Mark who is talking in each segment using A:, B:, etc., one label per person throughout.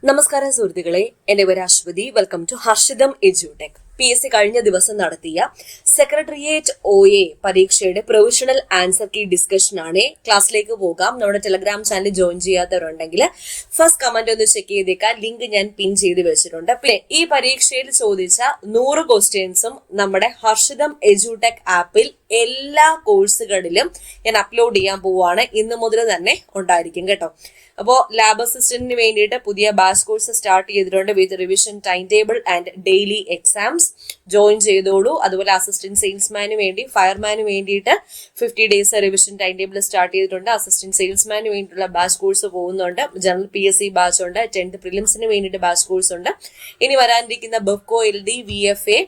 A: നമസ്കാരം സുഹൃത്തുക്കളെ, എന്റെ പേര് Aswathi. Welcome to Harshitham edutech. PSC കഴിഞ്ഞ ദിവസം നടത്തിയ സെക്രട്ടേറിയറ്റ് OA പരീക്ഷയുടെ പ്രൊവിഷണൽ ആൻസർ കീ ഡിസ്കഷൻ ആണ്. ക്ലാസ്സിലേക്ക് പോകാം. നമ്മുടെ ടെലഗ്രാം ചാനൽ ജോയിൻ ചെയ്യാത്തവരുണ്ടെങ്കിൽ ഫസ്റ്റ് കമന്റ് ഒന്ന് ചെക്ക് ചെയ്തേക്കാം. ലിങ്ക് ഞാൻ പിൻ ചെയ്ത് വെച്ചിട്ടുണ്ട്. പിന്നെ ഈ പരീക്ഷയിൽ ചോദിച്ച 100 ക്വസ്റ്റ്യൻസും നമ്മുടെ ഹർഷിതം എഡ്യൂടെക് ആപ്പിൽ എല്ലാ കോഴ്സുകളിലും ഞാൻ അപ്ലോഡ് ചെയ്യാൻ പോവാണ്. ഇന്ന് മുതൽ തന്നെ ഉണ്ടായിരിക്കും കേട്ടോ. അപ്പോൾ ലാബ് അസിസ്റ്റന്റിന് വേണ്ടിയിട്ട് പുതിയ ബാച്ച് കോഴ്സ് സ്റ്റാർട്ട് ചെയ്തിട്ടുണ്ട് വിത്ത് revision time table and daily exams. Join ചെയ്തോളൂ. അതുപോലെ അസിസ്റ്റന്റ് സെയിൽസ്മാന് വേണ്ടി, ഫയർമാന് വേണ്ടിയിട്ട് 50 days revision time table start ചെയ്തിട്ടുണ്ട്. അസിസ്റ്റന്റ് സെയിൽസ്മാന് വേണ്ടിയിട്ടുള്ള ബാച്ച് കോഴ്സ് പോകുന്നുണ്ട്. ജനറൽ PSC ബാച്ച് ഉണ്ട്. 10th പ്രിലിംസിന് വേണ്ടിയിട്ട് ബാച്ച് കോഴ്സ് ഉണ്ട്. ഇനി വരാനിരിക്കുന്ന ബെഫ്കോ LD, VFA,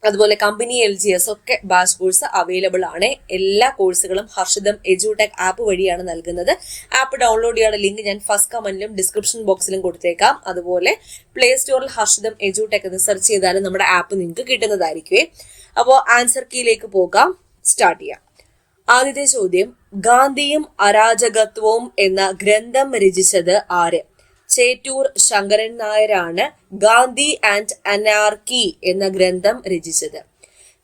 A: അതുപോലെ കമ്പനി LGS ഒക്കെ ബാച്ച് കോഴ്സ് അവൈലബിൾ ആണ്. എല്ലാ കോഴ്സുകളും ഹർഷിതം എഡ്യൂടെക് ആപ്പ് വഴിയാണ് നൽകുന്നത്. ആപ്പ് ഡൗൺലോഡ് ചെയ്യാനുള്ള ലിങ്ക് ഞാൻ ഫസ്റ്റ് കമന്റിലും ഡിസ്ക്രിപ്ഷൻ ബോക്സിലും കൊടുത്തേക്കാം. അതുപോലെ പ്ലേ സ്റ്റോറിൽ ഹർഷിതം എഡ്യൂടെക് എന്ന് സെർച്ച് ചെയ്താലും നമ്മുടെ ആപ്പ് നിങ്ങൾക്ക് കിട്ടുന്നതായിരിക്കുമേ. അപ്പോൾ ആൻസർ കീയിലേക്ക് പോകാം. സ്റ്റാർട്ട് ചെയ്യാം. ആദ്യത്തെ ചോദ്യം, ഗാന്ധിയും അരാജകത്വവും എന്ന ഗ്രന്ഥം രചിച്ചത് ആര്? ചേറ്റൂർ ശങ്കരൻ നായരാണ് ഗാന്ധി ആൻഡ് അനാർക്കി എന്ന ഗ്രന്ഥം രചിച്ചത്.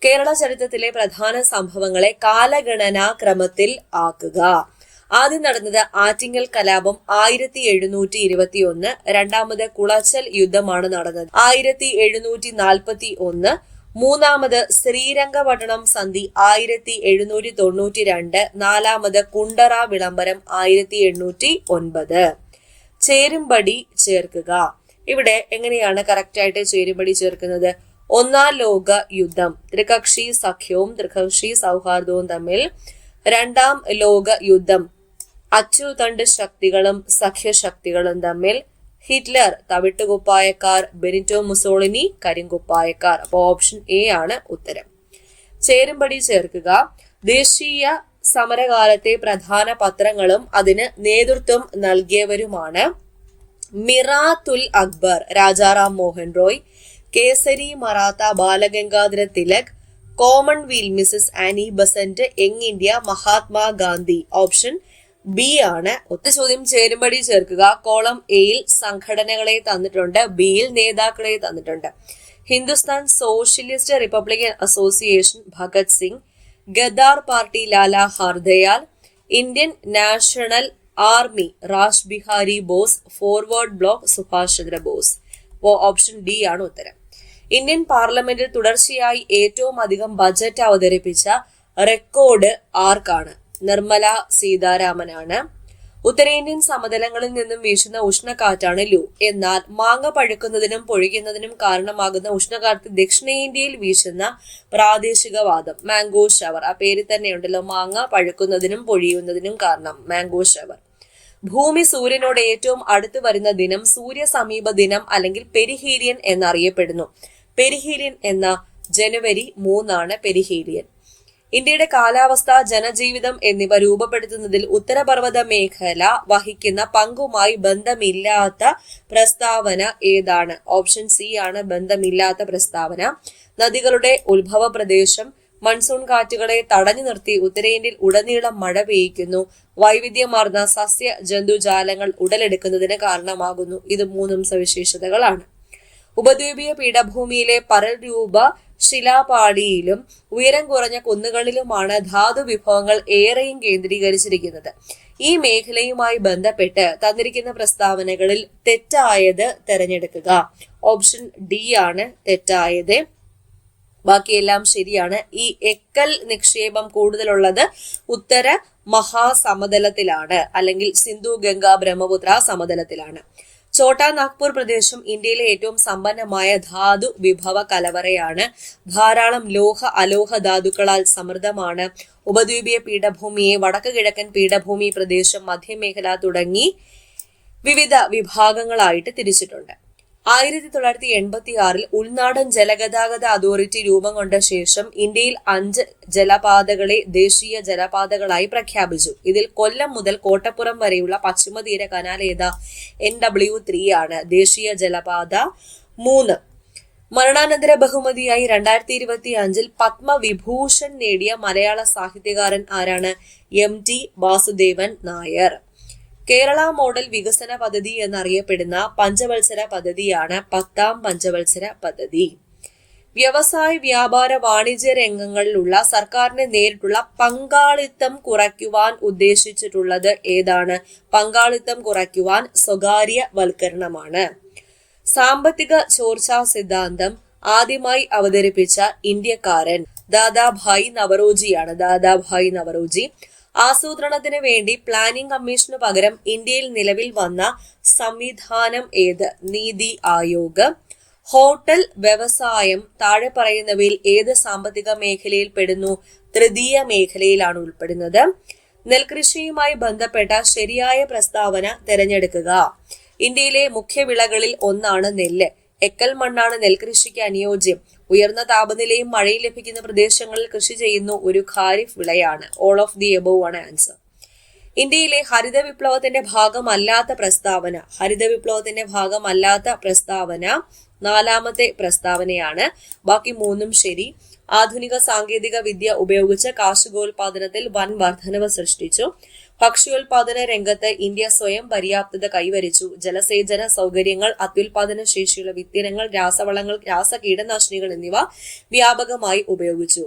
A: കേരള ചരിത്രത്തിലെ പ്രധാന സംഭവങ്ങളെ കാലഗണനാ ക്രമത്തിൽ ആക്കുക. ആദ്യം നടന്നത് ആറ്റിങ്ങൽ കലാപം 1721. രണ്ടാമത് കുളച്ചൽ യുദ്ധമാണ് നടന്നത് 1741. മൂന്നാമത് ശ്രീരംഗപട്ടണം സന്ധി 1792. നാലാമത് കുണ്ടറ വിളംബരം 1809. ചേരുംപടി ചേർക്കുക. ഇവിടെ എങ്ങനെയാണ് കറക്റ്റ് ആയിട്ട് ചേരുംപടി ചേർക്കുന്നത്? ഒന്നാം ലോക യുദ്ധം ത്രികക്ഷി സഖ്യവും ത്രികക്ഷി സൗഹാർദ്ദവും തമ്മിൽ. രണ്ടാം ലോക യുദ്ധം അച്ചുതണ്ട് ശക്തികളും സഖ്യശക്തികളും തമ്മിൽ. ഹിറ്റ്ലർ തവിട്ടുകുപ്പായക്കാർ, ബെനിറ്റോ മുസോളിനി കരിങ്കുപ്പായക്കാർ. അപ്പൊ ഓപ്ഷൻ A ആണ് ഉത്തരം. ചേരുംപടി ചേർക്കുക. ദേശീയ സമരകാലത്തെ പ്രധാന പത്രങ്ങളും അതിന് നേതൃത്വം നൽകിയവരുമാണ് Miratul Akbar Rajaram Mohan Roy, Kesari Maratha Balagangadhara Tilak, Commonwealth Mrs Annie Besant, Young India Mahatma Gandhi. Option B ആണ് ഒത്ത ചോദ്യം. ചേരുംപടി ചേർക്കുക. കോളം A-യിൽ സംഘടനകളെ തന്നിട്ടുണ്ട്, B-യിൽ നേതാക്കളെ തന്നിട്ടുണ്ട്. Hindustan socialist Republican association Bhagat Singh, Gadar party Lala Hardayal, Indian national army Raj Bihari boss, forward block Subhash Chandra Bose. Option D ആണ് ഉത്തരം. ഇന്ത്യൻ പാർലമെന്റിൽ തുടർച്ചയായി ഏറ്റവും അധികം ബജറ്റ് അവതരിപ്പിച്ച റെക്കോർഡ് ആർക്കാണ്? നിർമ്മല സീതാരാമനാണ്. ഉത്തരേന്ത്യൻ സമതലങ്ങളിൽ നിന്നും വീശുന്ന ഉഷ്ണക്കാറ്റാണ് ലൂ. എന്നാൽ മാങ്ങ പഴുക്കുന്നതിനും പൊഴിക്കുന്നതിനും കാരണമാകുന്ന ഉഷ്ണക്കാറ്റ് ദക്ഷിണേന്ത്യയിൽ വീശുന്ന പ്രാദേശികവാദം മാംഗോ ഷവർ. ആ പേര് തന്നെ ഉണ്ടല്ലോ, മാങ്ങ പഴുക്കുന്നതിനും പൊഴിയുന്നതിനും കാരണം മാംഗോ ഷവർ. ഭൂമി സൂര്യനോട് ഏറ്റവും അടുത്ത് വരുന്ന ദിനം സൂര്യ സമീപ ദിനം അല്ലെങ്കിൽ പെരിഹീലിയൻ എന്നറിയപ്പെടുന്നു. പെരിഹീലിയൻ എന്ന ജനുവരി 3 ആണ് പെരിഹീലിയൻ. ഇന്ത്യയുടെ കാലാവസ്ഥ, ജനജീവിതം എന്നിവ രൂപപ്പെടുത്തുന്നതിൽ ഉത്തരപർവ്വത മേഖല വഹിക്കുന്ന പങ്കുമായി ബന്ധമില്ലാത്ത പ്രസ്താവന ഏതാണ്? ഓപ്ഷൻ C ആണ് ബന്ധമില്ലാത്ത പ്രസ്താവന. നദികളുടെ ഉത്ഭവ പ്രദേശം, മൺസൂൺ കാറ്റുകളെ തടഞ്ഞു നിർത്തി ഉത്തരേന്ത്യയിൽ ഉടനീളം മഴ പെയ്യ്ക്കുന്നു, വൈവിധ്യമാർന്ന സസ്യ ജന്തുജാലങ്ങൾ ഉടലെടുക്കുന്നതിന് കാരണമാകുന്നു. ഇത് 3 സവിശേഷതകളാണ്. ഉപദ്വീപീയ പീഠഭൂമിയിലെ പരൽ രൂപ ശിലാപാളിയിലും ഉയരം കുറഞ്ഞ കുന്നുകളിലുമാണ് ധാതു വിഭവങ്ങൾ ഏറെയും കേന്ദ്രീകരിച്ചിരിക്കുന്നത്. ഈ മേഖലയുമായി ബന്ധപ്പെട്ട് തന്നിരിക്കുന്ന പ്രസ്താവനകളിൽ തെറ്റായത് തെരഞ്ഞെടുക്കുക. ഓപ്ഷൻ D ആണ് തെറ്റായത്. ബാക്കിയെല്ലാം ശരിയാണ്. ഈ എക്കൽ നിക്ഷേപം കൂടുതലുള്ളത് ഉത്തര മഹാസമതലത്തിലാണ്, അല്ലെങ്കിൽ സിന്ധു ഗംഗ ബ്രഹ്മപുത്ര സമതലത്തിലാണ്. ഛോട്ടാ നാഗ്പൂർ പ്രദേശം ഇന്ത്യയിലെ ഏറ്റവും സമ്പന്നമായ ധാതു വിഭവ കലവറയാണ്. ധാരാളം ലോഹ അലോഹ ധാതുക്കളാൽ സമൃദ്ധമാണ്. ഉപദ്വീപീയ പീഠഭൂമിയെ വടക്ക് കിഴക്കൻ പീഠഭൂമി പ്രദേശം, മധ്യമേഖല തുടങ്ങി വിവിധ വിഭാഗങ്ങളായിട്ട് തിരിച്ചിട്ടുണ്ട്. 1986 ഉൾനാടൻ ജലഗതാഗത അതോറിറ്റി രൂപം കൊണ്ട ശേഷം ഇന്ത്യയിൽ 5 ജലപാതകളെ ദേശീയ ജലപാതകളായി പ്രഖ്യാപിച്ചു. ഇതിൽ കൊല്ലം മുതൽ കോട്ടപ്പുറം വരെയുള്ള പശ്ചിമതീര കനാൽ ഏതാ? NW3 ആണ് ദേശീയ ജലപാത 3. മരണാനന്തര ബഹുമതിയായി 2025 പത്മവിഭൂഷൺ നേടിയ മലയാള സാഹിത്യകാരൻ ആരാണ്? MT വാസുദേവൻ നായർ. കേരള മോഡൽ വികസന പദ്ധതി എന്നറിയപ്പെടുന്ന പഞ്ചവത്സര പദ്ധതിയാണ് 10ാം പഞ്ചവത്സര പദ്ധതി. വ്യവസായ വ്യാപാര വാണിജ്യ രംഗങ്ങളിലുള്ള സർക്കാരിന് നേരിട്ടുള്ള പങ്കാളിത്തം കുറയ്ക്കുവാൻ ഉദ്ദേശിച്ചിട്ടുള്ളത് ഏതാണ്? പങ്കാളിത്തം കുറയ്ക്കുവാൻ സ്വകാര്യവൽക്കരണമാണ്. സാമ്പത്തിക ചോർച്ചാ സിദ്ധാന്തം ആദ്യമായി അവതരിപ്പിച്ച ഇന്ത്യക്കാരൻ ദാദാഭായ് നവറോജിയാണ്. ദാദാഭായ് നവറോജി. ആസൂത്രണത്തിന് വേണ്ടി പ്ലാനിംഗ് കമ്മീഷന് പകരം ഇന്ത്യയിൽ നിലവിൽ വന്ന സംവിധാനം ഏത്? നീതി ആയോഗ്. ഹോട്ടൽ വ്യവസായം താഴെ പറയുന്നവയിൽ ഏത് സാമ്പത്തിക മേഖലയിൽ പെടുന്നു? തൃതീയ മേഖലയിലാണ് ഉൾപ്പെടുന്നത്. നെൽകൃഷിയുമായി ബന്ധപ്പെട്ട ശരിയായ പ്രസ്താവന തിരഞ്ഞെടുക്കുക. ഇന്ത്യയിലെ മുഖ്യ വിളകളിൽ ഒന്നാണ് നെല്ല്. എക്കൽ മണ്ണാണ് നെൽകൃഷിക്ക് അനുയോജ്യം. ഉയർന്ന താപനിലയും മഴയും ലഭിക്കുന്ന പ്രദേശങ്ങളിൽ കൃഷി ചെയ്യുന്ന ഒരു ഖാരിഫ് വിളയാണ്. ഓൾ ഓഫ് ദി എബോവ് ആണ് ആൻസർ. ഇന്ത്യയിലെ ഹരിത വിപ്ലവത്തിന്റെ ഭാഗമല്ലാത്ത പ്രസ്താവന. ഹരിത വിപ്ലവത്തിന്റെ ഭാഗമല്ലാത്ത പ്രസ്താവന 4ാമത്തെ പ്രസ്താവനയാണ്. ബാക്കി 3ഉം ശരി. ആധുനിക സാങ്കേതിക വിദ്യ ഉപയോഗിച്ച് കാർഷികോൽപാദനത്തിൽ വൻ വർധനവ് സൃഷ്ടിച്ചു. ഭക്ഷ്യോൽപാദന രംഗത്ത് ഇന്ത്യ സ്വയം പര്യാപ്തത കൈവരിച്ചു. ജലസേചന സൗകര്യങ്ങൾ, അത്യുൽപാദന ശേഷിയുള്ള വിത്തിനങ്ങൾ, രാസവളങ്ങൾ, രാസകീടനാശിനികൾ എന്നിവ വ്യാപകമായി ഉപയോഗിച്ചു.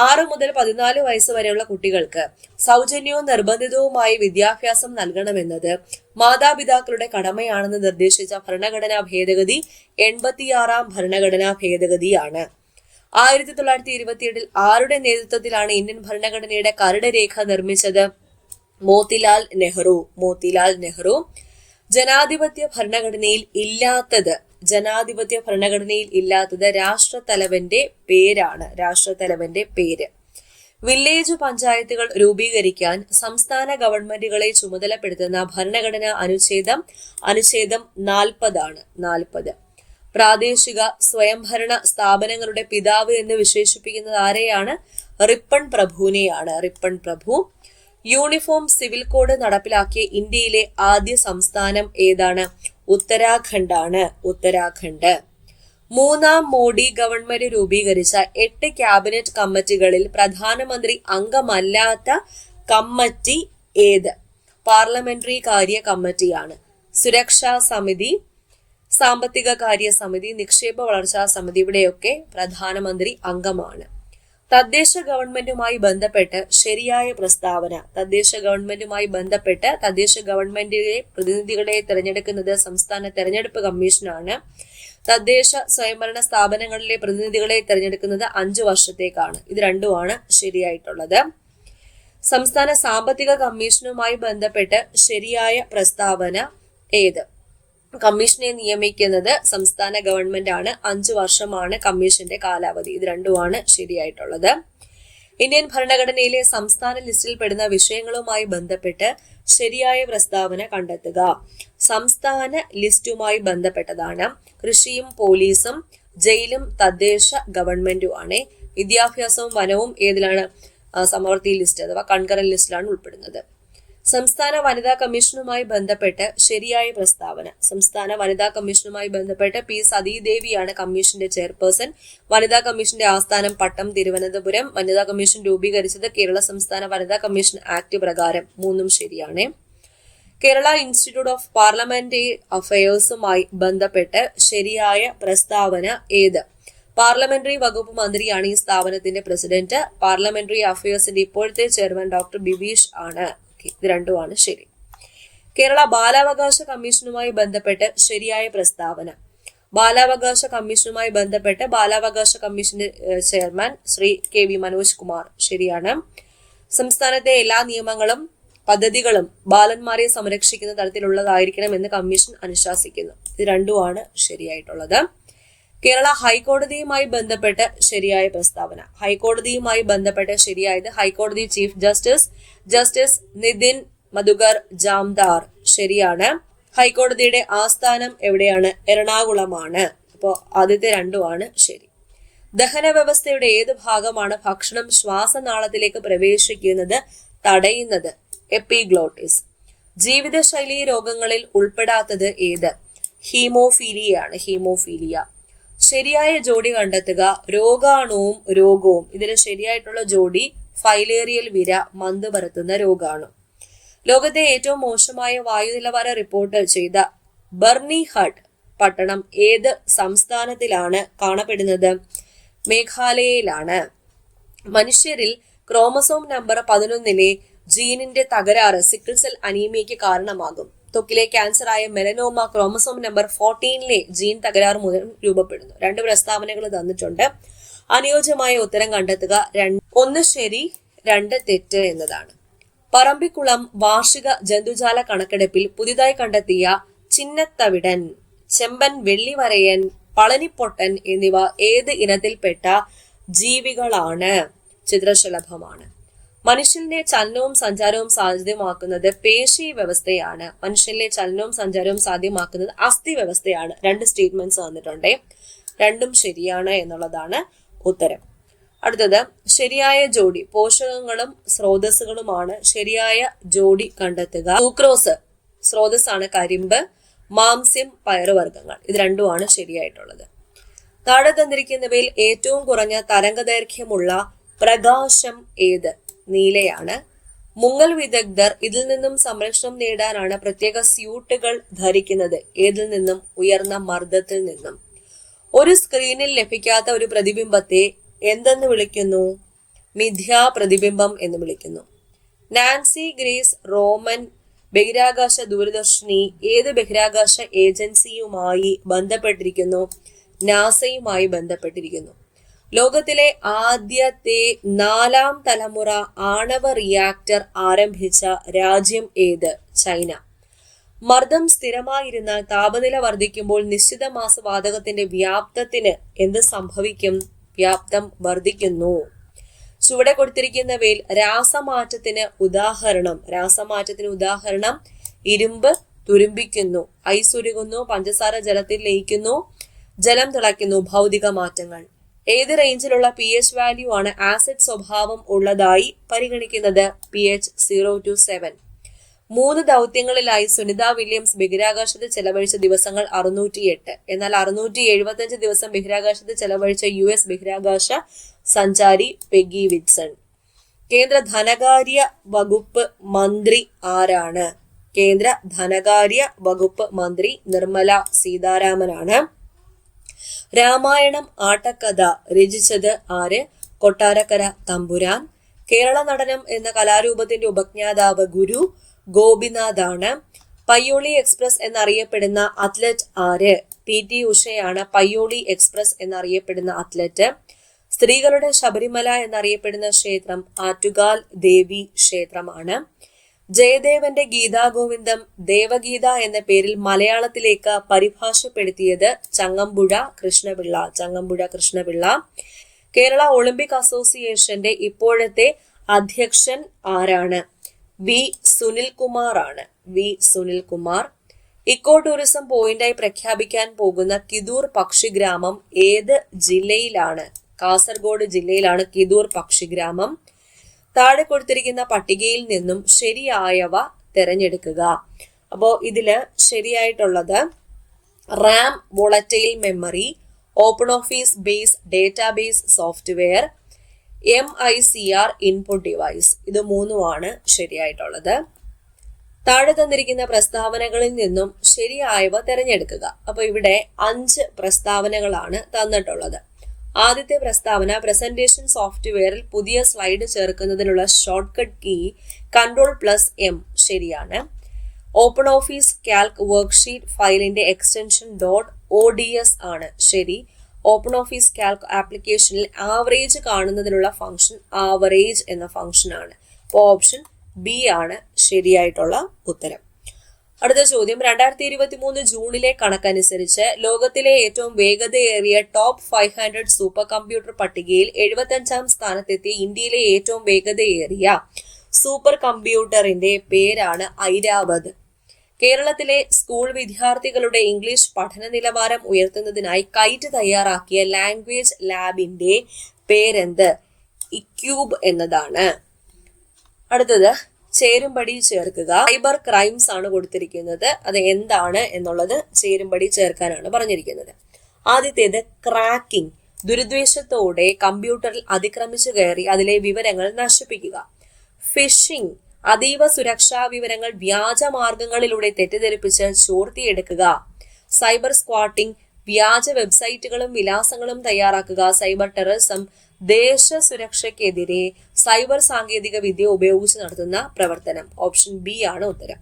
A: 6 മുതൽ 14 വയസ്സ് വരെയുള്ള കുട്ടികൾക്ക് സൗജന്യവും നിർബന്ധിതവുമായി വിദ്യാഭ്യാസം നൽകണമെന്നത് മാതാപിതാക്കളുടെ കടമയാണെന്ന് നിർദ്ദേശിച്ച ഭരണഘടനാ ഭേദഗതി 86ാം ഭരണഘടനാ ഭേദഗതിയാണ്. 1927 ആരുടെ നേതൃത്വത്തിലാണ് ഇന്ത്യൻ ഭരണഘടനയുടെ കരട് രേഖ നിർമ്മിച്ചത്? മോത്തിലാൽ നെഹ്റു. മോത്തിലാൽ നെഹ്റു. ജനാധിപത്യ ഭരണഘടനയിൽ ഇല്ലാത്തത് രാഷ്ട്രത്തലവന്റെ പേരാണ്. രാഷ്ട്രത്തലവന്റെ പേര്. വില്ലേജ് പഞ്ചായത്തുകൾ രൂപീകരിക്കാൻ സംസ്ഥാന ഗവൺമെന്റുകളെ ചുമതലപ്പെടുത്തുന്ന ഭരണഘടനാ അനുച്ഛേദം 40 ആണ്. 40. പ്രാദേശിക സ്വയംഭരണ സ്ഥാപനങ്ങളുടെ പിതാവ് എന്ന് വിശേഷിപ്പിക്കുന്നത് ആരെയാണ്? റിപ്പൺ പ്രഭുവിനെയാണ്. റിപ്പൺ പ്രഭു. യൂണിഫോം സിവിൽ കോഡ് നടപ്പിലാക്കിയ ഇന്ത്യയിലെ ആദ്യ സംസ്ഥാനം ഏതാണ്? ഉത്തരാഖണ്ഡ് ആണ്. ഉത്തരാഖണ്ഡ്. 3ാം മോഡി ഗവൺമെന്റ് രൂപീകരിച്ച 8 ക്യാബിനറ്റ് കമ്മിറ്റികളിൽ പ്രധാനമന്ത്രി അംഗമല്ലാത്ത കമ്മിറ്റി ഏത്? പാർലമെന്ററി കാര്യ കമ്മിറ്റിയാണ്. സുരക്ഷാ സമിതി, സാമ്പത്തിക കാര്യ സമിതി, നിക്ഷേപ വളർച്ചാ സമിതി, ഇവിടെയൊക്കെ പ്രധാനമന്ത്രി അംഗമാണ്. തദ്ദേശ ഗവൺമെന്റുമായി ബന്ധപ്പെട്ട് ശരിയായ പ്രസ്താവന. തദ്ദേശ ഗവൺമെന്റിലെ പ്രതിനിധികളെ തിരഞ്ഞെടുക്കുന്നത് സംസ്ഥാന തെരഞ്ഞെടുപ്പ് കമ്മീഷനാണ്. തദ്ദേശ സ്വയംഭരണ സ്ഥാപനങ്ങളിലെ പ്രതിനിധികളെ തിരഞ്ഞെടുക്കുന്നത് 5 വർഷത്തേക്കാണ്. ഇത് രണ്ടുമാണ് ശരിയായിട്ടുള്ളത്. സംസ്ഥാന സാമ്പത്തിക കമ്മീഷനുമായി ബന്ധപ്പെട്ട് ശരിയായ പ്രസ്താവന ഏത്? കമ്മീഷനെ നിയമിക്കുന്നത് സംസ്ഥാന ഗവൺമെന്റ് ആണ്. 5 വർഷമാണ് കമ്മീഷന്റെ കാലാവധി. ഇത് രണ്ടുമാണ് ശരിയായിട്ടുള്ളത്. ഇന്ത്യൻ ഭരണഘടനയിലെ സംസ്ഥാന ലിസ്റ്റിൽ പെടുന്ന വിഷയങ്ങളുമായി ബന്ധപ്പെട്ട് ശരിയായ പ്രസ്താവന കണ്ടെത്തുക. സംസ്ഥാന ലിസ്റ്റുമായി ബന്ധപ്പെട്ടതാണ് കൃഷിയും പോലീസും ജയിലും തദ്ദേശ ഗവൺമെന്റുമാണ്. വിദ്യാഭ്യാസവും വനവും ഏതിലാണ്? സമവർത്തി ലിസ്റ്റ് അഥവാ കൺകറന്റ് ലിസ്റ്റിലാണ് ഉൾപ്പെടുന്നത്. സംസ്ഥാന വനിതാ കമ്മീഷനുമായി ബന്ധപ്പെട്ട് ശരിയായ പ്രസ്താവന. സംസ്ഥാന വനിതാ കമ്മീഷനുമായി ബന്ധപ്പെട്ട് പി സതീദേവിയാണ് കമ്മീഷന്റെ ചെയർപേഴ്സൺ. വനിതാ കമ്മീഷന്റെ ആസ്ഥാനം പട്ടം, തിരുവനന്തപുരം. വനിതാ കമ്മീഷൻ രൂപീകരിച്ചത് കേരള സംസ്ഥാന വനിതാ കമ്മീഷൻ ആക്ട് പ്രകാരം. 3ഉം ശരിയാണ്. കേരള ഇൻസ്റ്റിറ്റ്യൂട്ട് ഓഫ് പാർലമെന്ററി അഫയേഴ്സുമായി ബന്ധപ്പെട്ട് ശരിയായ പ്രസ്താവന ഏത്? പാർലമെന്ററി വകുപ്പ് മന്ത്രിയാണ് ഈ സ്ഥാപനത്തിന്റെ പ്രസിഡന്റ്. പാർലമെന്ററി അഫയേഴ്സിന്റെ ഇപ്പോഴത്തെ ചെയർമാൻ ഡോക്ടർ ബിബീഷ് ആണ്. ഇത് രണ്ടുമാണ് ശരി. കേരള ബാലാവകാശ കമ്മീഷനുമായി ബന്ധപ്പെട്ട് ശരിയായ പ്രസ്താവന. ബാലാവകാശ കമ്മീഷനുമായി ബന്ധപ്പെട്ട് ബാലാവകാശ കമ്മീഷന്റെ ചെയർമാൻ ശ്രീ KV മനോജ് കുമാർ. ശരിയാണ്. സംസ്ഥാനത്തെ എല്ലാ നിയമങ്ങളും പദ്ധതികളും ബാലന്മാരെ സംരക്ഷിക്കുന്ന തരത്തിലുള്ളതായിരിക്കണം എന്ന് കമ്മീഷൻ അനുശാസിക്കുന്നു. ഇത് രണ്ടുമാണ് ശരിയായിട്ടുള്ളത്. കേരള ഹൈക്കോടതിയുമായി ബന്ധപ്പെട്ട് ശരിയായ പ്രസ്താവന. ഹൈക്കോടതിയുമായി ബന്ധപ്പെട്ട് ശരിയായത് ഹൈക്കോടതി ചീഫ് ജസ്റ്റിസ് നിതിൻ മധുകർ ജാംദാർ. ശരിയാണ്. ഹൈക്കോടതിയുടെ ആസ്ഥാനം എവിടെയാണ്? എറണാകുളമാണ്. അപ്പോൾ ആദ്യത്തെ രണ്ടുമാണ് ശരി. ദഹന വ്യവസ്ഥയുടെ ഏത് ഭാഗമാണ് ഭക്ഷണം ശ്വാസനാളത്തിലേക്ക് പ്രവേശിക്കുന്നത് തടയുന്നത്? എപ്പിഗ്ലോട്ടിസ്. ജീവിതശൈലി രോഗങ്ങളിൽ ഉൾപ്പെടാത്തത് ഏത്? ഹീമോഫീലിയയാണ്. ഹീമോഫീലിയ. ശരിയായ ജോഡി കണ്ടെത്തുക. രോഗാണുവും രോഗവും. ഇതിന് ശരിയായിട്ടുള്ള ജോഡി ഫൈലേറിയൽ വിര, മന്ത് പരത്തുന്ന രോഗാണു. ലോകത്തെ ഏറ്റവും മോശമായ വായു നിലവാരം റിപ്പോർട്ട് ചെയ്ത ബർണിഹട്ട് പട്ടണം ഏത് സംസ്ഥാനത്തിലാണ് കാണപ്പെടുന്നത്? മേഘാലയയിലാണ്. മനുഷ്യരിൽ ക്രോമസോം നമ്പർ 11 ജീനിന്റെ തകരാറ് സിക്കിൾ സെൽ അനീമിയയ്ക്ക് കാരണമാകും. ത്വക്കിലെ ക്യാൻസറായ മെലനോമ ക്രോമസോം നമ്പർ 14 ജീൻ തകരാറ് മൂലം രൂപപ്പെടുന്നു. 2 പ്രസ്താവനകൾ തന്നിട്ടുണ്ട്. അനുയോജ്യമായ ഉത്തരം കണ്ടെത്തുക. 1 ശരി 2 തെറ്റ് എന്നതാണ്. പറമ്പിക്കുളം വാർഷിക ജന്തുജാല കണക്കെടുപ്പിൽ പുതിയതായി കണ്ടെത്തിയ ചിന്നത്തവിടൻ, ചെമ്പൻ വെള്ളിവരയൻ, പളനിപ്പൊട്ടൻ എന്നിവ ഏത് ഇനത്തിൽപ്പെട്ട ജീവികളാണ്? ചിത്രശലഭമാണ്. മനുഷ്യന്റെ ചലനവും സഞ്ചാരവും സാധ്യമാക്കുന്നത് പേശി വ്യവസ്ഥയാണ്. മനുഷ്യന്റെ ചലനവും സഞ്ചാരവും സാധ്യമാക്കുന്നത് അസ്ഥി വ്യവസ്ഥയാണ്. 2 സ്റ്റേറ്റ്മെന്റ്സ് വന്നിട്ടുണ്ട്. 2ഉം ശരിയാണ് എന്നുള്ളതാണ് ഉത്തരം. അടുത്തത് ശരിയായ ജോഡി. പോഷകങ്ങളും സ്രോതസ്സുകളുമാണ്. ശരിയായ ജോഡി കണ്ടെത്തുക. സൂക്രോസ് സ്രോതസ്സാണ് കരിമ്പ്, മാംസ്യം പയറുവർഗ്ഗങ്ങൾ. ഇത് രണ്ടുമാണ് ശരിയായിട്ടുള്ളത്. താഴെ തന്നിരിക്കുന്നവയിൽ ഏറ്റവും കുറഞ്ഞ തരംഗദൈർഘ്യമുള്ള പ്രകാശം ഏത്? നീലയാണ്. മുങ്ങൽ വിദഗ്ധർ ഇതിൽ നിന്നും സംരക്ഷണം നേടാനാണ് പ്രത്യേക സ്യൂട്ടുകൾ ധരിക്കുന്നത്. ഏതിൽ നിന്നും? ഉയർന്ന മർദ്ദത്തിൽ നിന്നും. ഒരു സ്ക്രീനിൽ ലഭിക്കാത്ത ഒരു പ്രതിബിംബത്തെ എന്തെന്ന് വിളിക്കുന്നു? മിഥ്യാ പ്രതിബിംബം എന്ന് വിളിക്കുന്നു. നാൻസി ഗ്രേസ് റോമൻ ബഹിരാകാശ ദൂരദർശിനി ഏത് ബഹിരാകാശ ഏജൻസിയുമായി ബന്ധപ്പെട്ടിരിക്കുന്നു? നാസയുമായി ബന്ധപ്പെട്ടിരിക്കുന്നു. ലോകത്തിലെ ആദ്യത്തെ 4ാം തലമുറ ആണവ റിയാക്ടർ ആരംഭിച്ച രാജ്യം ഏത്? ചൈന. മർദ്ദം സ്ഥിരമായിരുന്നാൽ താപനില വർദ്ധിക്കുമ്പോൾ നിശ്ചിത മാസവാതകത്തിന്റെ വ്യാപ്തത്തിന് എന്ത് സംഭവിക്കും? വ്യാപ്തം വർദ്ധിക്കുന്നു. ചുവടെ കൊടുത്തിരിക്കുന്നവയിൽ രാസമാറ്റത്തിന് ഉദാഹരണം ഇരുമ്പ് തുരുമ്പിക്കുന്നു, ഐസ് ഉരുകുന്നു, പഞ്ചസാര ജലത്തിൽ ലയിക്കുന്നു, ജലം തിളയ്ക്കുന്നു. ഭൗതിക മാറ്റങ്ങൾ. ഏത് റേഞ്ചിലുള്ള pH വാല്യൂ ആണ് ആസിഡ് സ്വഭാവം ഉള്ളതായി പരിഗണിക്കുന്നത്? pH 0 to 7. 3 ദൗത്യങ്ങളിലായി സുനിത വില്യംസ് ബഹിരാകാശത്ത് ചെലവഴിച്ച ദിവസങ്ങൾ 608. എന്നാൽ 675 ദിവസം ബഹിരാകാശത്ത് ചെലവഴിച്ച US ബഹിരാകാശ സഞ്ചാരി പെഗി വിറ്റ്സൺ. കേന്ദ്ര ധനകാര്യ വകുപ്പ് മന്ത്രി ആരാണ്? കേന്ദ്ര ധനകാര്യ വകുപ്പ് മന്ത്രി നിർമ്മല സീതാരാമനാണ്. രാമായണം ആട്ടക്കഥ രചിച്ചത് ആര്? കൊട്ടാരക്കര തമ്പുരാൻ. കേരള നടനം എന്ന കലാരൂപത്തിന്റെ ഉപജ്ഞാതാവ് ഗുരു ഗോപിനാഥാണ്. പയ്യോളി എക്സ്പ്രസ് എന്നറിയപ്പെടുന്ന അത്ലറ്റ് ആര്? PT ഉഷയാണ് പയ്യോളി എക്സ്പ്രസ് എന്നറിയപ്പെടുന്ന അത്ലറ്റ്. സ്ത്രീകളുടെ ശബരിമല എന്നറിയപ്പെടുന്ന ക്ഷേത്രം ആറ്റുകാൽ ദേവി ക്ഷേത്രമാണ്. ജയദേവന്റെ ഗീതാഗോവിന്ദം ദേവഗീത എന്ന പേരിൽ മലയാളത്തിലേക്ക് പരിഭാഷപ്പെടുത്തിയത് ചങ്ങമ്പുഴ കൃഷ്ണപിള്ള. കേരള ഒളിമ്പിക് അസോസിയേഷന്റെ ഇപ്പോഴത്തെ അധ്യക്ഷൻ ആരാണ്? വി സുനിൽകുമാർ. ഇക്കോ ടൂറിസം പോയിന്റായി പ്രഖ്യാപിക്കാൻ പോകുന്ന കിദൂർ പക്ഷിഗ്രാമം ഏത് ജില്ലയിലാണ്? കാസർഗോഡ് ജില്ലയിലാണ് കിദൂർ പക്ഷിഗ്രാമം. താഴെ കൊടുത്തിരിക്കുന്ന പട്ടികയിൽ നിന്നും ശരിയായവ തിരഞ്ഞെടുക്കുക. അപ്പോൾ ഇതില് ശരിയായിട്ടുള്ളത് RAM volatile memory, open office base database software, MICR input device. ഇത് 3ഉമാണ് ശരിയായിട്ടുള്ളത്. താഴെ തന്നിരിക്കുന്ന പ്രസ്താവനകളിൽ നിന്നും ശരിയായവ തിരഞ്ഞെടുക്കുക. അപ്പൊ ഇവിടെ 5 പ്രസ്താവനകളാണ് തന്നിട്ടുള്ളത്. ആദ്യത്തെ പ്രസ്താവന പ്രസന്റേഷൻ സോഫ്റ്റ്വെയറിൽ പുതിയ സ്ലൈഡ് ചേർക്കുന്നതിനുള്ള ഷോർട്ട് കട്ട് കീ Ctrl+M ശരിയാണ്. ഓപ്പൺ ഓഫീസ് കാൽക് വർക്ക്ഷീറ്റ് ഫയലിന്റെ എക്സ്റ്റൻഷൻ .ods ആണ് ശരി. ഓപ്പൺ ഓഫീസ് കാൽക് ആപ്ലിക്കേഷനിൽ ആവറേജ് കാണുന്നതിനുള്ള ഫംഗ്ഷൻ ആവറേജ് എന്ന ഫംഗ്ഷൻ ആണ്. അപ്പോൾ ഓപ്ഷൻ ബി ആണ് ശരിയായിട്ടുള്ള ഉത്തരം. അടുത്ത ചോദ്യം, 2023 ജൂണിലെ കണക്കനുസരിച്ച് ലോകത്തിലെ ഏറ്റവും വേഗതയേറിയ ടോപ്പ് 500 സൂപ്പർ കമ്പ്യൂട്ടർ പട്ടികയിൽ 75ാം സ്ഥാനത്തെത്തിയ ഇന്ത്യയിലെ ഏറ്റവും വേഗതയേറിയ സൂപ്പർ കമ്പ്യൂട്ടറിന്റെ പേരാണ് ഐരാവത്. കേരളത്തിലെ സ്കൂൾ വിദ്യാർത്ഥികളുടെ ഇംഗ്ലീഷ് പഠന നിലവാരം ഉയർത്തുന്നതിനായി കൈറ്റ് തയ്യാറാക്കിയ ലാംഗ്വേജ് ലാബിന്റെ പേരെന്ത്? ഇക്യൂബ് എന്നതാണ്. അടുത്തത് ചേരുംപടി ചേർക്കുക. സൈബർ ക്രൈംസ് ആണ് കൊടുത്തിരിക്കുന്നത്. അത് എന്താണ് എന്നുള്ളത് ചേരുംപടി ചേർക്കാനാണ് പറഞ്ഞിരിക്കുന്നത്. ആദ്യത്തേത് ക്രാക്കിംഗ്, ദുരുദ്ദേശത്തോടെ കമ്പ്യൂട്ടറിൽ അതിക്രമിച്ചു കയറി അതിലെ വിവരങ്ങൾ നശിപ്പിക്കുക. ഫിഷിംഗ്, അതീവ സുരക്ഷാ വിവരങ്ങൾ വ്യാജ മാർഗങ്ങളിലൂടെ തെറ്റിദ്ധരിപ്പിച്ച് ചോർത്തിയെടുക്കുക. സൈബർ സ്ക്വാട്ടിംഗ്, വ്യാജ വെബ്സൈറ്റുകളും വിലാസങ്ങളും തയ്യാറാക്കുക. സൈബർ ടെററിസം, ദേശ സുരക്ഷയ്ക്കെതിരെ സൈബർ സാങ്കേതിക വിദ്യ ഉപയോഗിച്ച് നടത്തുന്ന പ്രവർത്തനം. ഓപ്ഷൻ ബി ആണ് ഉത്തരം.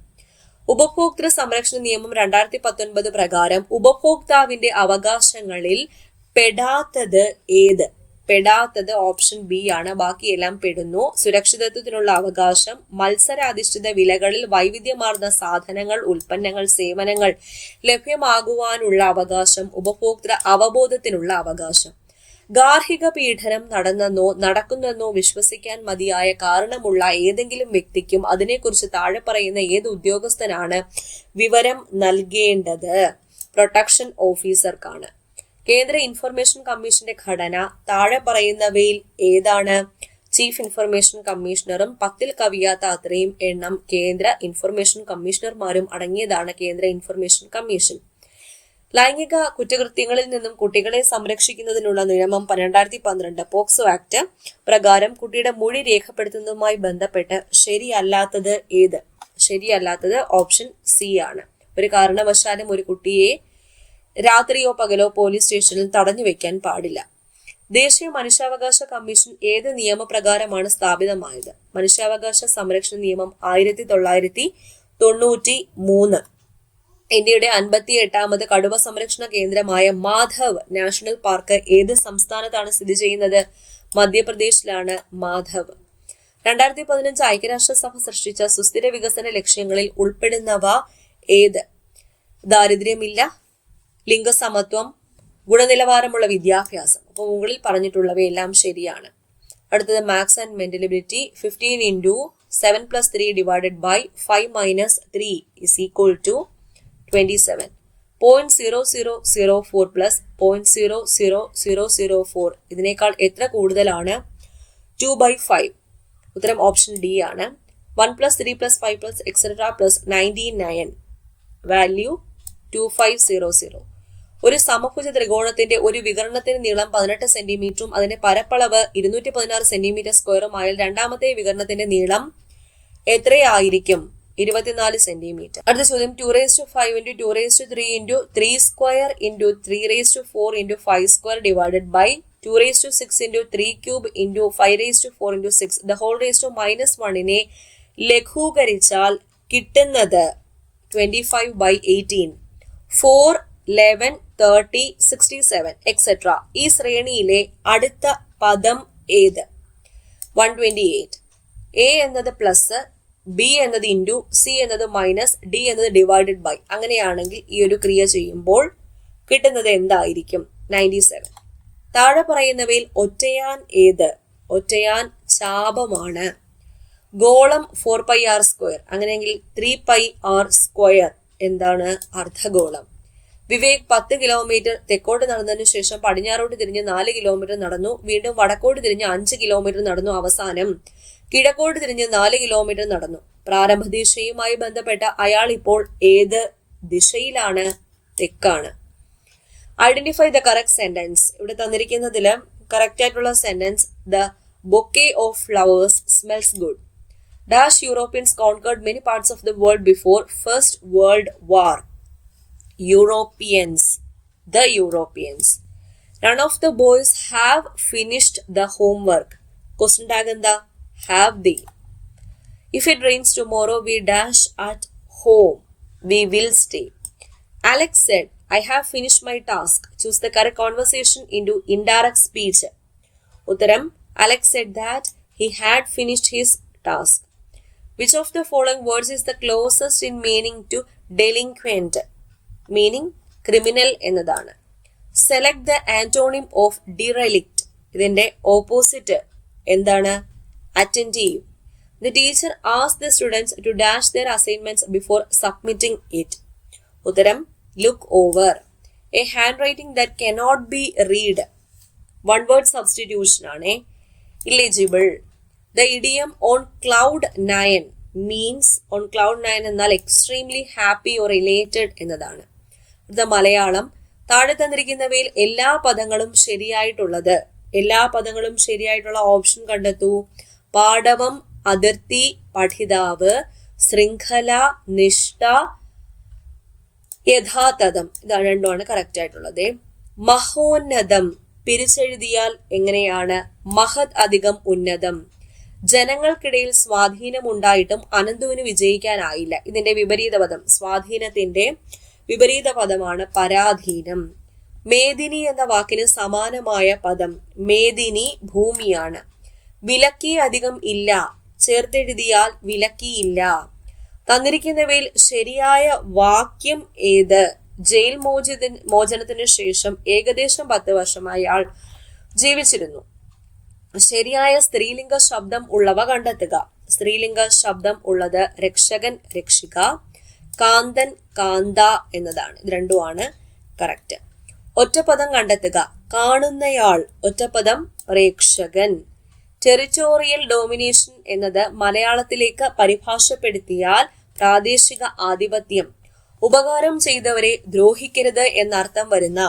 A: ഉപഭോക്തൃ സംരക്ഷണ നിയമം 2019 പ്രകാരം ഉപഭോക്താവിന്റെ അവകാശങ്ങളിൽ പെടാത്തത് ഏത്? പെടാത്തത് ഓപ്ഷൻ ബി ആണ്. ബാക്കിയെല്ലാം പെടുന്നു. സുരക്ഷിതത്വത്തിനുള്ള അവകാശം, മത്സരാധിഷ്ഠിത വിലകളിൽ വൈവിധ്യമാർന്ന സാധനങ്ങൾ, ഉൽപ്പന്നങ്ങൾ, സേവനങ്ങൾ ലഭ്യമാകുവാനുള്ള അവകാശം, ഉപഭോക്തൃ അവബോധത്തിനുള്ള അവകാശം. ഗാർഹിക പീഡനം നടന്നെന്നോ നടക്കുന്നെന്നോ വിശ്വസിക്കാൻ മതിയായ കാരണമുള്ള ഏതെങ്കിലും വ്യക്തിക്കും അതിനെക്കുറിച്ച് താഴെ പറയുന്ന ഏത് ഉദ്യോഗസ്ഥനാണ് വിവരം നൽകേണ്ടത്? പ്രൊട്ടക്ഷൻ ഓഫീസർക്കാണ്. കേന്ദ്ര ഇൻഫർമേഷൻ കമ്മീഷന്റെ ഘടന താഴെ പറയുന്നവയിൽ ഏതാണ്? ചീഫ് ഇൻഫർമേഷൻ കമ്മീഷണറും 10ൽ കവിയാത്ത അത്രയും എണ്ണം കേന്ദ്ര ഇൻഫർമേഷൻ കമ്മീഷണർമാരും അടങ്ങിയതാണ് കേന്ദ്ര ഇൻഫർമേഷൻ കമ്മീഷൻ. ലൈംഗിക കുറ്റകൃത്യങ്ങളിൽ നിന്നും കുട്ടികളെ സംരക്ഷിക്കുന്നതിനുള്ള നിയമം 2012 പോക്സോ ആക്ട് പ്രകാരം കുട്ടിയുടെ മൊഴി രേഖപ്പെടുത്തുന്നതുമായി ബന്ധപ്പെട്ട് ശരിയല്ലാത്തത് ഏത്? ശരിയല്ലാത്തത് ഓപ്ഷൻ സി ആണ്. ഒരു കാരണവശാലും ഒരു കുട്ടിയെ രാത്രിയോ പകലോ പോലീസ് സ്റ്റേഷനിൽ തടഞ്ഞു വെക്കാൻ പാടില്ല. ദേശീയ മനുഷ്യാവകാശ കമ്മീഷൻ ഏത് നിയമപ്രകാരമാണ് സ്ഥാപിതമായത്? മനുഷ്യാവകാശ സംരക്ഷണ നിയമം 1993. ഇന്ത്യയുടെ 58ാമത് കടുവ സംരക്ഷണ കേന്ദ്രമായ മാധവ് നാഷണൽ പാർക്ക് ഏത് സംസ്ഥാനത്താണ് സ്ഥിതി ചെയ്യുന്നത്? മധ്യപ്രദേശിലാണ് മാധവ്. 2015 ഐക്യരാഷ്ട്രസഭ സൃഷ്ടിച്ച സുസ്ഥിര വികസന ലക്ഷ്യങ്ങളിൽ ഉൾപ്പെടുന്നവ ഏത്? ദാരിദ്ര്യമില്ല, ലിംഗസമത്വം, ഗുണനിലവാരമുള്ള വിദ്യാഭ്യാസം. അപ്പോൾ മുകളിൽ പറഞ്ഞിട്ടുള്ളവയെല്ലാം ശരിയാണ്. അടുത്തത് maths and mental ability. 15 into 7 plus 3 divided by 5 minus 3 is equal to 27. 0.0004 plus 0.00004 ഇതിനേക്കാൾ എത്ര കൂടുതലാണ്? 2/5. ഉത്തരം ഓപ്ഷൻ ഡി ആണ്. 1 plus 3 plus 5 plus etc plus 99. Value 2500. ഒരു സമഭുജ ത്രികോണത്തിന്റെ ഒരു വികരണത്തിന് നീളം 18 സെന്റിമീറ്ററും അതിന്റെ പരപ്പളവ് 216 സെന്റിമീറ്റർ സ്ക്വയറും ആയാൽ രണ്ടാമത്തെ വികരണത്തിന്റെ നീളം എത്രയായിരിക്കും? 24 സെന്റിമീറ്റർ. അടുത്ത ചോദ്യം 2^5 into 2^3 into 3 square into 3^4 into 5 square divided by 2^6 into 3 cube into 5^4 into 6 the whole raised to -1 ലഘൂകരിച്ചാൽ കിട്ടുന്നത് 25/18. 4, 11, 30, 67 etc. ഈ ശ്രേണിയിലെ അടുത്ത പദം ഏത്? 128. എ എന്നത് പ്ലസ്, ബി എന്നത് ഇൻറ്റു, സി എന്നത് മൈനസ്, ഡി എന്നത് ഡിവൈഡഡ് ബൈ. അങ്ങനെയാണെങ്കിൽ ഈ ഒരു ക്രിയ ചെയ്യുമ്പോൾ കിട്ടുന്നത് എന്തായിരിക്കും? 97. താഴെ പറയുന്നവയിൽ ഒറ്റയാൻ ഏത്? ഒറ്റയാൻ ചാപമാണ്. ഗോളം 4πr². അങ്ങനെയെങ്കിൽ 3πr² എന്താണ്? അർദ്ധഗോളം. വിവേക് 10 കിലോമീറ്റർ തെക്കോട്ട് നടന്നതിനു ശേഷം പടിഞ്ഞാറോട്ട് തിരിഞ്ഞ് 4 കിലോമീറ്റർ നടന്നു. വീണ്ടും വടക്കോട്ട് തിരിഞ്ഞ് 5 കിലോമീറ്റർ നടന്നു. അവസാനം കിഴക്കോട്ട് തിരിഞ്ഞ് 4 കിലോമീറ്റർ നടന്നു. പ്രാരംഭ ദിശയുമായി ബന്ധപ്പെട്ട അയാൾ ഇപ്പോൾ ഏത് ദിശയിലാണ്? തെക്കാണ്. Identify the correct sentence. ഇവിടെ തന്നിരിക്കുന്നതില് കറക്റ്റ് ആയിട്ടുള്ള sentence the bouquet of flowers smells good. Dash Europeans conquered many parts of the world before first world war. Europeans. The Europeans. None of the boys have finished the homework. Question tag എന്താ? Have they? If it rains tomorrow, we dash at home. We will stay. Alex said, I have finished my task. Choose the correct conversation into indirect speech. Uttaram, Alex said that he had finished his task. Which of the following words is the closest in meaning to delinquent? Meaning criminal എന്നതാണ്. Select the antonym of derelict. ഇതിന്റെ opposite എന്താണ്? Attentive. The teacher asked the students to dash their assignments before submitting it. ഉത്തരം look over. A handwriting that cannot be read. One word substitution ആണ്. Illegible. The idiom on cloud 9 means on cloud 9 എന്നാൽ extremely happy or related എന്നതാണ്. ഇത് മലയാളം. താഴെ തന്നിരിക്കുന്നവയിൽ എല്ലാ പദങ്ങളും ശരിയായിട്ടുള്ള ഓപ്ഷൻ കണ്ടെത്തൂ. പാടവം അതിർത്തി, പഠിതാവ്, ശൃംഖല, നിഷ്ഠ, യഥാതഥം. ഇതാണ് രണ്ടുമാണ് കറക്റ്റ് ആയിട്ടുള്ളത്. മഹോന്നതം പിരിച്ചെഴുതിയാൽ എങ്ങനെയാണ്? മഹത് അധികം ഉന്നതം. ജനങ്ങൾക്കിടയിൽ സ്വാധീനമുണ്ടായിട്ടും അനന്തുവിന് വിജയിക്കാനായില്ല. ഇതിന്റെ വിപരീത പദം, സ്വാധീനത്തിന്റെ വിപരീത പദമാണ് പരാധീനം. മേദിനി എന്ന വാക്കിന് സമാനമായ പദം മേദിനി ഭൂമിയാണ്. വിലക്കി അധികം ഇല്ല, ചേർത്തെഴുതിയാൽ വിലക്കിയില്ല. തന്നിരിക്കുന്നവയിൽ ശരിയായ വാക്യം ഏത്? ജയിൽ മോചനത്തിന് ശേഷം ഏകദേശം 10 വർഷമായി അയാൾ ജീവിച്ചിരുന്നു. ശരിയായ സ്ത്രീലിംഗ ശബ്ദം ഉള്ളവ കണ്ടെത്തുക. സ്ത്രീലിംഗ ശബ്ദം ഉള്ളത് രക്ഷകൻ, രക്ഷിക, കാന്തൻ, കാന്ത എന്നതാണ്. ഇത് രണ്ടുമാണ് കറക്റ്റ്. ഒറ്റപ്പദം കണ്ടെത്തുക. കാണുന്നയാൾ, ഒറ്റപ്പദം പ്രേക്ഷകൻ. ടെറിറ്റോറിയൽ ഡോമിനേഷൻ എന്നത് മലയാളത്തിലേക്ക് പരിഭാഷപ്പെടുത്തിയാൽ പ്രാദേശിക ആധിപത്യം. ഉപകാരം ചെയ്തവരെ ദ്രോഹിക്കരുത് എന്നർത്ഥം വരുന്ന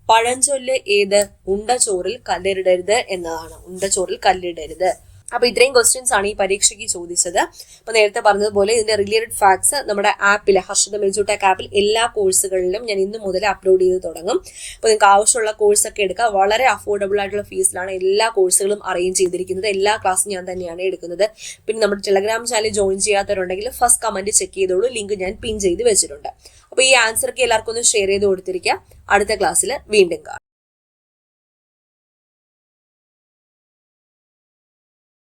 A: പഴഞ്ചൊല്ല് ഏത്? ഉണ്ടച്ചോറിൽ കല്ലിടരുത് എന്നതാണ്. ഉണ്ടച്ചോറിൽ കല്ലിടരുത്. അപ്പൊ ഇത്രയും ക്വസ്റ്റ്യൻസ് ആണ് ഈ പരീക്ഷയ്ക്ക് ചോദിച്ചത്. അപ്പൊ നേരത്തെ പറഞ്ഞതുപോലെ ഇതിന്റെ റിലേറ്റഡ് ഫാക്ട്സ് നമ്മുടെ ആപ്പിൽ, ഹർഷിതം എഡ്യൂടെക് ആപ്പിൽ എല്ലാ കോഴ്സുകളിലും ഞാൻ ഇന്ന് മുതൽ അപ്ലോഡ് ചെയ്ത് തുടങ്ങും. അപ്പൊ നിങ്ങൾക്ക് ആവശ്യമുള്ള കോഴ്സൊക്കെ എടുക്കുക. വളരെ അഫോർഡബിൾ ആയിട്ടുള്ള ഫീസിലാണ് എല്ലാ കോഴ്സുകളും അറേഞ്ച് ചെയ്തിരിക്കുന്നത്. എല്ലാ ക്ലാസ്സും ഞാൻ തന്നെയാണ് എടുക്കുന്നത്. പിന്നെ നമ്മുടെ ടെലഗ്രാം ചാനൽ ജോയിൻ ചെയ്യാത്തവരുണ്ടെങ്കിൽ ഫസ്റ്റ് കമന്റ് ചെക്ക് ചെയ്തോളൂ. ലിങ്ക് ഞാൻ പിൻ ചെയ്ത് വെച്ചിട്ടുണ്ട്. അപ്പൊ ഈ ആൻസർക്ക് എല്ലാവർക്കും ഒന്ന് ഷെയർ ചെയ്ത് കൊടുത്തിരിക്കുക. അടുത്ത ക്ലാസ്സിൽ വീണ്ടും കാണാം.